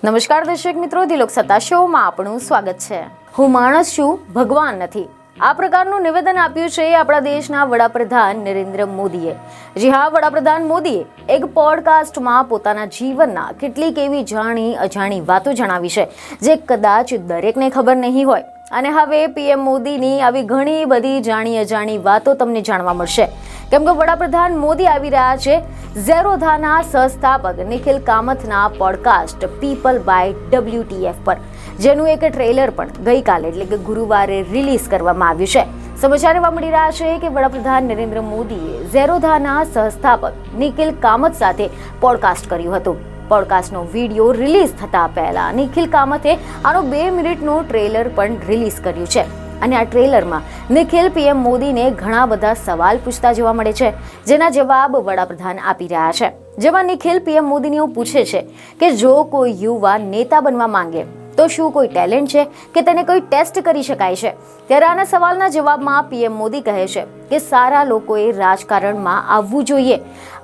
નમસ્કાર દર્શક મિત્રો, દિલોક સત્તા શોમાં આપણું સ્વાગત છે। હું માણસ છું, ભગવાન નથી, આ પ્રકારનું નિવેદન આપ્યું છે આપણા દેશના વડાપ્રધાન નરેન્દ્ર મોદીએ। જી હા, વડાપ્રધાન મોદીએ એક પોડકાસ્ટમાં પોતાના જીવનના કેટલીક એવી જાણી અજાણી વાતો જણાવી છે જે કદાચ દરેકને ખબર નહીં હોય। અને હવે પીએમ મોદીની આવી ઘણી બધી જાણી અજાણી વાતો તમને જાણવા મળશે, કેમ કે વડાપ્રધાન મોદી આવી રહ્યા છે ઝેરોધાના સહસ્થાપક નિખિલ કામથના પોડકાસ્ટ પીપલ બાય WTF પર, જેનું એક ટ્રેલર પણ ગઈકાલે એટલે કે ગુરુવારે રિલીઝ કરવામાં આવ્યું છે। સમાચાર એવા મળી રહ્યા છે કે વડાપ્રધાન નરેન્દ્ર મોદીએ ઝેરોધાના સહસ્થાપક નિખિલ કામથ સાથે પોડકાસ્ટ કર્યું હતું। પોડકાસ્ટનો વિડીયો રિલીઝ થતા પહેલા નિખિલ કામથે આનો 2 મિનિટનું ટ્રેલર પણ રિલીઝ કર્યું છે। અને આ ટ્રેલરમાં નિખિલ પીએમ મોદીને ઘણા બધા સવાલ પૂછતા જોવા મળે છે, જેના જવાબ વડાપ્રધાન આપી રહ્યા છે। જેમાં નિખિલ પીએમ મોદીને એવું પૂછે છે કે જો કોઈ યુવા નેતા બનવા માંગે તો શું કોઈ ટેલેન્ટ છે કે તેને કોઈ ટેસ્ટ કરી શકાય છે? ત્યારે આના સવાલના જવાબમાં પીએમ મોદી કહે છે કે સારા લોકોએ રાજકારણમાં આવવું જોઈએ।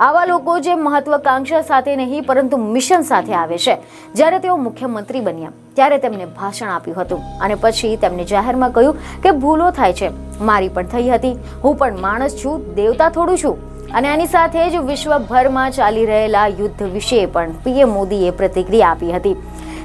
આવા લોકો જે મહત્વાકાંક્ષા સાથે નહીં પરંતુ મિશન સાથે આવે છે। જ્યારે તેઓ મુખ્યમંત્રી બન્યા ત્યારે તેમને ભાષણ આપ્યું હતું અને પછી તેમને જાહેરમાં કહ્યું કે ભૂલો થાય છે, મારી પણ થઈ હતી, હું પણ માણસ છું, દેવતા થોડું છું। અને આની સાથે જ વિશ્વભરમાં ચાલી રહેલા યુદ્ધ વિશે પણ પીએમ મોદીએ પ્રતિક્રિયા આપી હતી।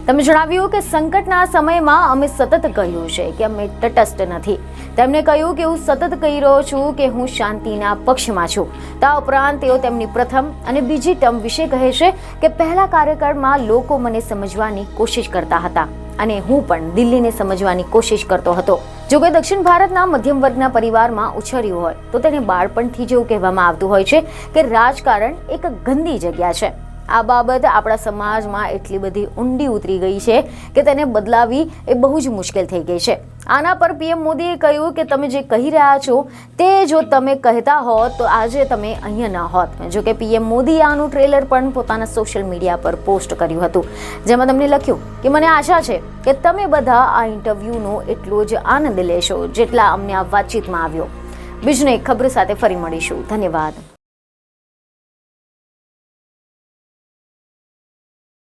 તમે જણાવ્યું કે સંકટના સમયમાં અમે સતત કહ્યું છે કે અમે તટસ્થ નથી। તેમણે કહ્યું કે હું સતત કહી રહ્યો છું કે હું શાંતિના પક્ષમાં છું। તા ઉપરાંત તેઓ તેમની પ્રથમ અને બીજી ટર્મ વિશે કહે છે કે પહેલા કાર્યકાળમાં લોકો મને સમજવાની કોશિશ કરતા હતા અને હું પણ દિલ્હીને સમજવાની કોશિશ કરતો હતો। જો કોઈ દક્ષિણ ભારતના મધ્યમ વર્ગના પરિવારમાં ઉછર્યું હોય તો તેને બાળપણથી જેવું કહેવામાં આવતું હોય છે કે રાજકારણ એક ગંદી જગ્યા છે। આ બાબત આપણા સમાજમાં એટલી બધી ઊંડી ઉતરી ગઈ છે કે તેને બદલાવી એ બહુ જ મુશ્કેલ થઈ ગઈ છે। આના પર પીએમ મોદીએ કહ્યું કે તમે જે કહી રહ્યા છો તે જો તમે કહેતા હોત તો આજે તમે અહીંયા ન હોત। જો કે પીએમ મોદીએ આનું ટ્રેલર પણ પોતાના સોશિયલ મીડિયા પર પોસ્ટ કર્યું હતું, જેમાં તમને લખ્યું કે મને આશા છે કે તમે બધા આ ઇન્ટરવ્યૂનો એટલો જ આનંદ લેશો જેટલા અમને આ વાતચીતમાં આવ્યો। બીજને એક ખબર સાથે ફરી મળીશું। ધન્યવાદ।